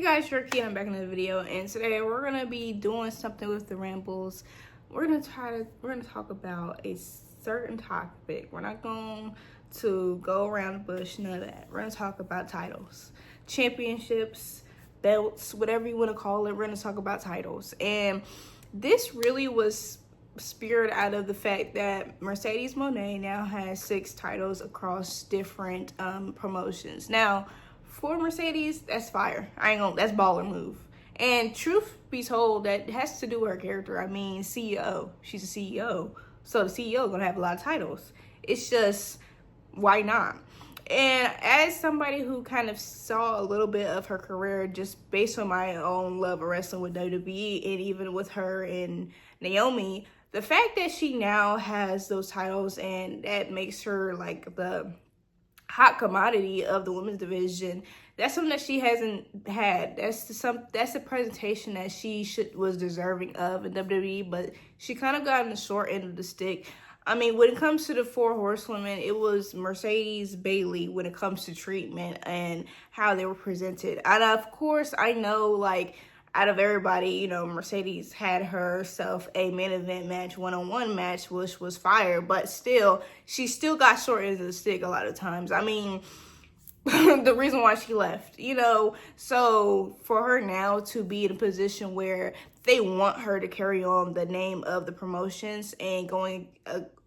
Hey guys, Shirky, I'm back in the video, and today we're gonna be doing something with the Rambles. We're gonna talk about a certain topic. We're not going to go around the bush, none of that. We're gonna talk about titles, championships, belts, whatever you want to call it. We're gonna talk about titles, and this really was speared out of the fact that Mercedes Moné now has 6 titles across different promotions. Now, for Mercedes, that's fire. That's baller move. And truth be told, that has to do with her character. I mean, CEO. She's a CEO. So the CEO gonna have a lot of titles. It's just, why not? And as somebody who kind of saw a little bit of her career just based on my own love of wrestling with WWE and even with her and NAOMI, the fact that she now has those titles and that makes her like the hot commodity of the women's division, that's something that she hasn't had. That's the presentation that she was deserving of in WWE, but she kind of got on the short end of the stick. I mean, when it comes to the 4 horsewomen, it was Mercedes, Bayley when it comes to treatment and how they were presented. And of course, I know, like, out of everybody, Mercedes had herself a main event match, one-on-one match, which was fire, but still, she still got short end of the stick a lot of times. I mean, the reason why she left, so for her now to be in a position where they want her to carry on the name of the promotions and going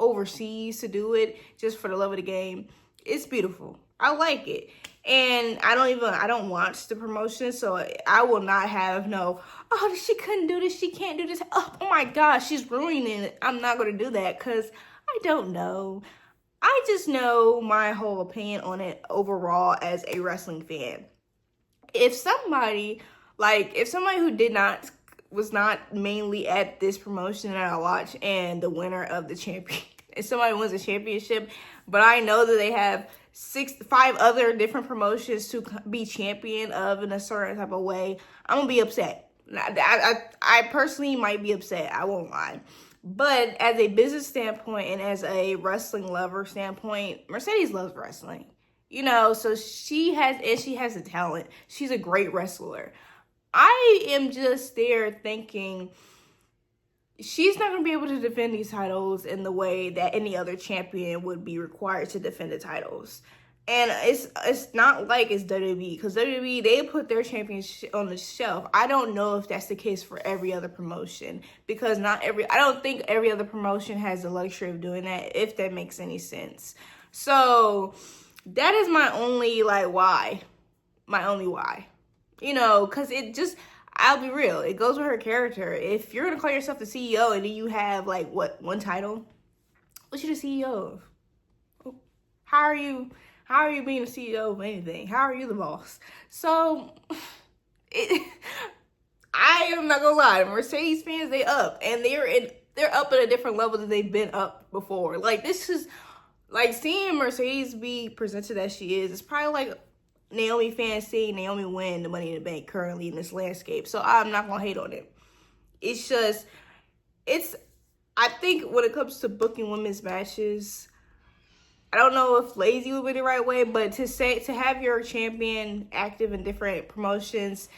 overseas to do it just for the love of the game, it's beautiful. I like it. And I don't watch the promotion, so I will not have she couldn't do this, she can't do this. Oh my gosh, she's ruining it. I'm not going to do that because I don't know. I just know my whole opinion on it overall as a wrestling fan. If somebody who was not mainly at this promotion that I watch and the winner of the champion, if somebody wins a championship, but I know that they have 5 other different promotions to be champion of in a certain type of way, I'm gonna be upset. I personally might be upset, I won't lie. But as a business standpoint and as a wrestling lover standpoint, Mercedes loves wrestling. So she has the talent. She's a great wrestler. I am just there thinking she's not going to be able to defend these titles in the way that any other champion would be required to defend the titles. And it's not like it's WWE, because WWE, they put their championship on the shelf. I don't know if that's the case for every other promotion, because I don't think every other promotion has the luxury of doing that, if that makes any sense. So that is my only why. My only why. Because I'll be real, it goes with her character. If you're going to call yourself the CEO and then you have, one title, what you the CEO of? How are you being the CEO of anything? How are you the boss? So, I am not going to lie, Mercedes fans, they up. And they're up at a different level than they've been up before. This is, seeing Mercedes be presented as she is, it's probably like NAOMI fans seeing NAOMI win the Money in the Bank currently in this landscape. So I'm not going to hate on it. It's just, I think when it comes to booking women's matches, I don't know if lazy would be the right way, but to have your champion active in different promotions,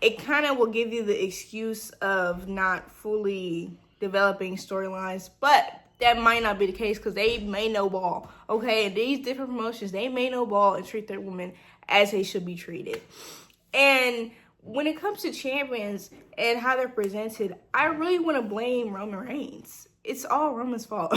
it kind of will give you the excuse of not fully developing storylines. But that might not be the case, because they may know ball. Okay, and these different promotions, they may know ball and treat their women as they should be treated. And when it comes to champions and how they're presented, I really want to blame Roman Reigns. It's all Roman's fault.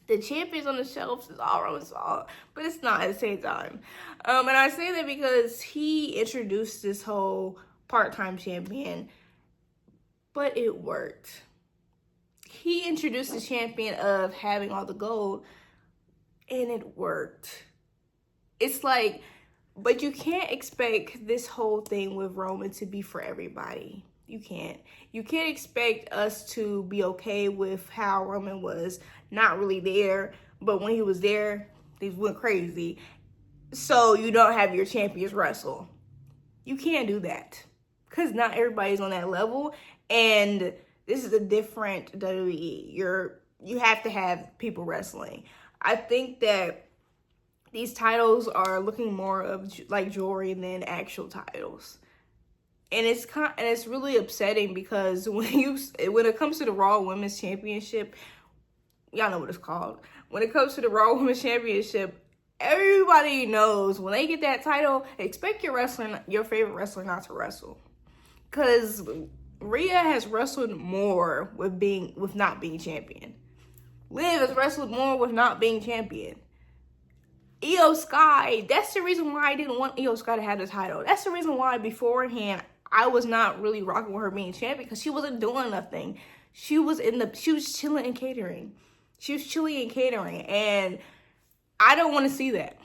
The champions on the shelves is all Roman's fault, but it's not at the same time. And I say that because he introduced this whole part-time champion, but it worked. He introduced the champion of having all the gold, and it worked. It's but you can't expect this whole thing with Roman to be for everybody. You can't. You can't expect us to be okay with how Roman was not really there, but when he was there, they went crazy. So you don't have your champions wrestle. You can't do that, because not everybody's on that level, and this is a different WWE. You have to have people wrestling. I think that these titles are looking more of like jewelry than actual titles. And it's really upsetting because when it comes to the Raw Women's Championship, y'all know what it's called. When it comes to the Raw Women's Championship, everybody knows when they get that title, expect your favorite wrestler not to wrestle. Because Rhea has wrestled more with not being champion. Liv has wrestled more with not being champion. Io Sky, that's the reason why I didn't want Io Sky to have the title. That's the reason why beforehand I was not really rocking with her being champion, because she wasn't doing nothing. She was chilling and catering. She was chilling and catering, and I don't want to see that.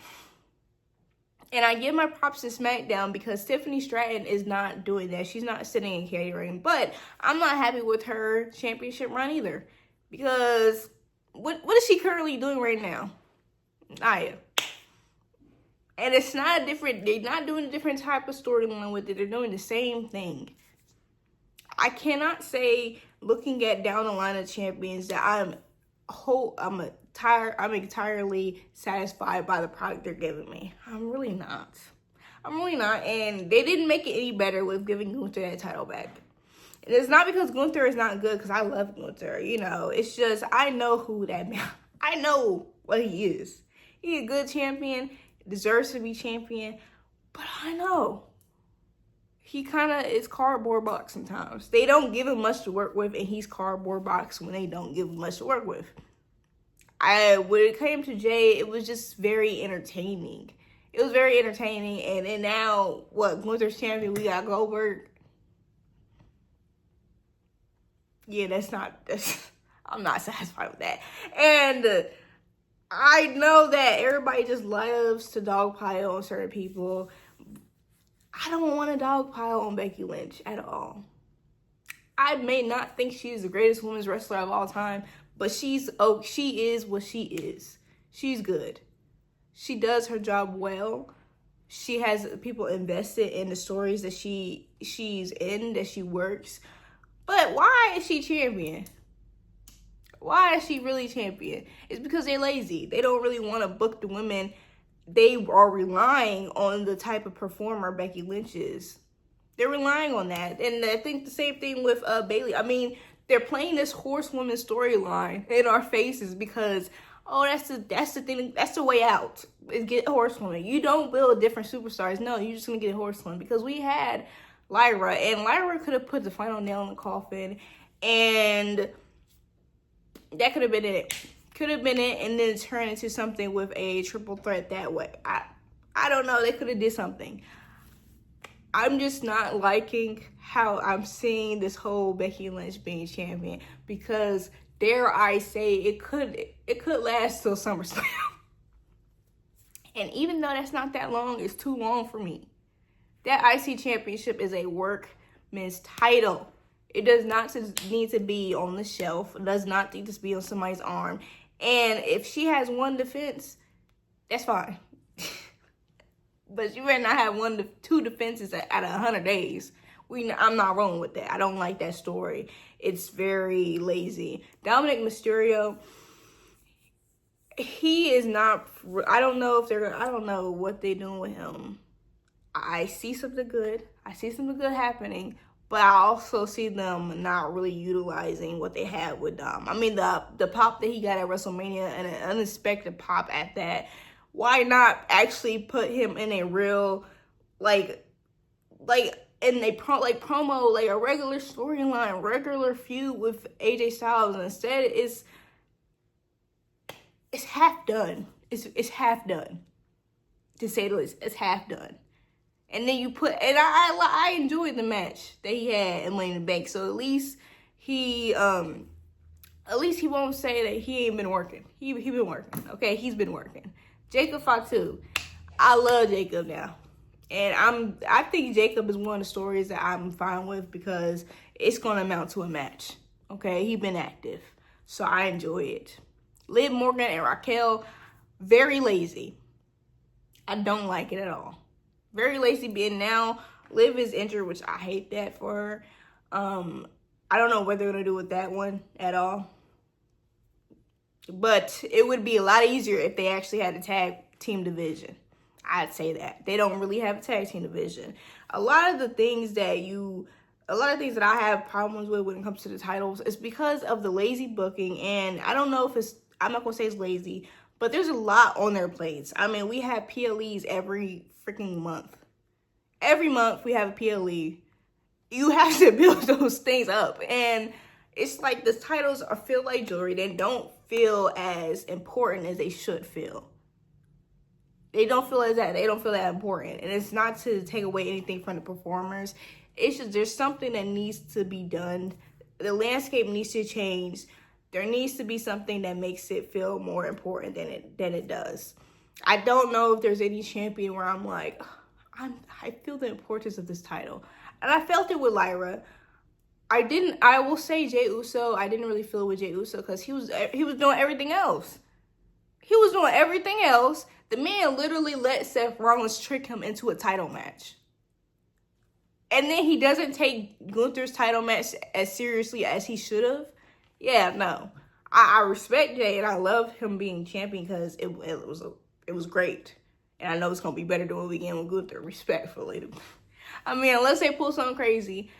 And I give my props to SmackDown because Tiffany Stratton is not doing that. She's not sitting and catering. But I'm not happy with her championship run either. Because what is she currently doing right now? Nia. And it's not they're not doing a different type of storyline with it. They're doing the same thing. I cannot say, looking at down the line of champions, that I'm entirely satisfied by the product they're giving me. I'm really not. And they didn't make it any better with giving Gunther that title back. And it's not because Gunther is not good, because I love Gunther. You know, it's just, I know I know what he is. He's a good champion, deserves to be champion, but I know he kind of is cardboard box sometimes. They don't give him much to work with, and he's cardboard box when they don't give him much to work with. When it came to Jay, it was just very entertaining. It was very entertaining, and then now, Gunther's champion, we got Goldberg. Yeah, I'm not satisfied with that. And I know that everybody just loves to dogpile on certain people. I don't want to dogpile on Becky Lynch at all. I may not think she's the greatest women's wrestler of all time, but she is what she is. She's good. She does her job well. She has people invested in the stories that she's in, that she works. But why is she champion? Why is she really champion? It's because they're lazy. They don't really want to book the women. They are relying on the type of performer Becky Lynch is. They're relying on that. And I think the same thing with Bayley. I mean, they're playing this horsewoman storyline in our faces because, that's the thing. That's the way out, is get a horsewoman. You don't build different superstars. No, you're just going to get a horsewoman, because we had Lyra, and Lyra could have put the final nail in the coffin, and that could have been it. Could have been it, and then turn into something with a triple threat that way. I don't know. They could have did something. I'm just not liking how I'm seeing this whole Becky Lynch being champion, because dare I say it could last till SummerSlam. And even though that's not that long, it's too long for me. That IC championship is a workman's title. It does not need to be on the shelf. It does not need to be on somebody's arm. And if she has one defense, that's fine. But you better not have two defenses out of 100 days. I'm not rolling with that. I don't like that story. It's very lazy. Dominic Mysterio, he is not. I don't know what they're doing with him. I see something good. Happening. But I also see them not really utilizing what they have with Dom. I mean, the pop that he got at WrestleMania, and an unexpected pop at that. Why not actually put him in a real, promo, like a regular storyline, regular feud with AJ Styles? Instead, it's half done. It's half done, to say the least. It's half done. And then I enjoyed the match that he had in Money in the Bank. So at least he won't say that he ain't been working. He been working. Okay, he's been working. Jacob Fatu, I love Jacob now, and I think Jacob is one of the stories that I'm fine with, because it's gonna amount to a match. Okay, he's been active, so I enjoy it. Liv Morgan and Raquel, very lazy. I don't like it at all. Very lazy. Being now, Liv is injured, which I hate that for her. I don't know what they're gonna do with that one at all. But it would be a lot easier if they actually had a team division. I'd say that. They don't really have a tag team division. A lot of the things that I have problems with when it comes to the titles is because of the lazy booking. And I don't know if I'm not going to say it's lazy, but there's a lot on their plates. I mean, we have PLEs every freaking month. Every month we have a PLE. You have to build those things up. And it's like the titles feel like jewelry. They don't feel as important as they should feel. They don't feel as that. They don't feel that important. And it's not to take away anything from the performers. It's just there's something that needs to be done. The landscape needs to change. There needs to be something that makes it feel more important than it does. I don't know if there's any champion where I'm like, I feel the importance of this title. And I felt it with Lyra. I will say Jey Uso, I didn't really feel it with Jey Uso because he was doing everything else. He was doing everything else. The man literally let Seth Rollins trick him into a title match. And then he doesn't take Gunther's title match as seriously as he should have. Yeah, no. I respect Jey and I love him being champion because it was great. And I know it's going to be better than what we get with Gunther, respectfully. I mean, unless they pull something crazy,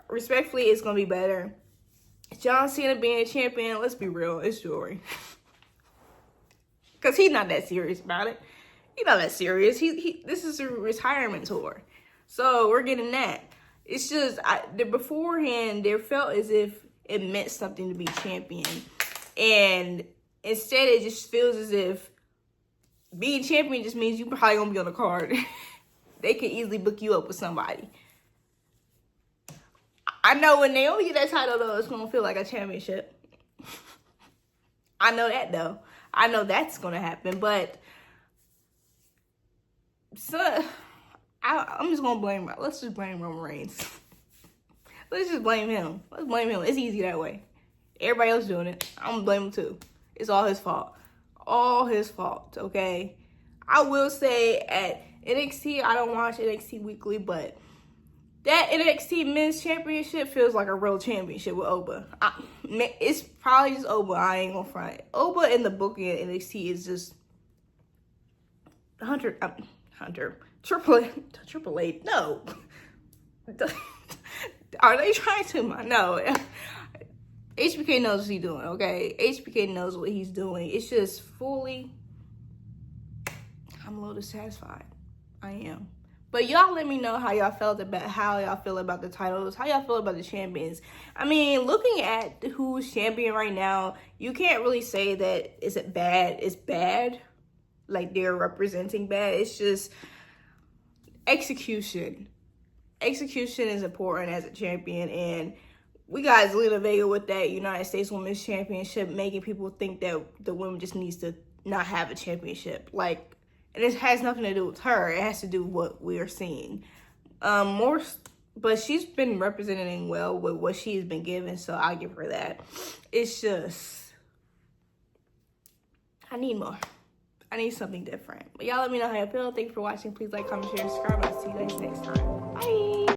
respectfully, it's going to be better. John Cena being a champion, let's be real, it's jewelry. Because he's not that serious about it. He's not that serious. This is a retirement tour. So we're getting that. It's just, beforehand, there felt as if it meant something to be champion. And instead, it just feels as if being champion just means you probably going to be on the card. They can easily book you up with somebody. I know when Naomi get that title, though, it's going to feel like a championship. I know that, though. I know that's going to happen, but I'm just going to blame, let's just blame Roman Reigns. Let's just blame him. Let's blame him. It's easy that way. Everybody else doing it. I'm going to blame him too. It's all his fault. All his fault, okay? I will say at NXT, I don't watch NXT weekly, but that NXT Men's Championship feels like a real championship with Oba. It's probably just Oba. I ain't gonna front. Oba in the booking at NXT is just Hunter, Triple H. No, are they trying to? No, HBK knows what he's doing. Okay, HBK knows what he's doing. It's just fully. I'm a little dissatisfied. I am. But y'all let me know how y'all feel about the titles, how y'all feel about the champions. I mean, looking at who's champion right now, you can't really say that it's bad. Like they're representing bad. It's just execution. Execution is important as a champion, and we got Zelina Vega with that United States Women's Championship, making people think that the women just needs to not have a championship. Like, and it has nothing to do with her. It has to do with what we are seeing. But she's been representing well with what she's been given, so I'll give her that. It's just, I need more. I need something different. But y'all let me know how you feel. Thank you for watching. Please like, comment, share, subscribe. I'll see you guys next time. Bye.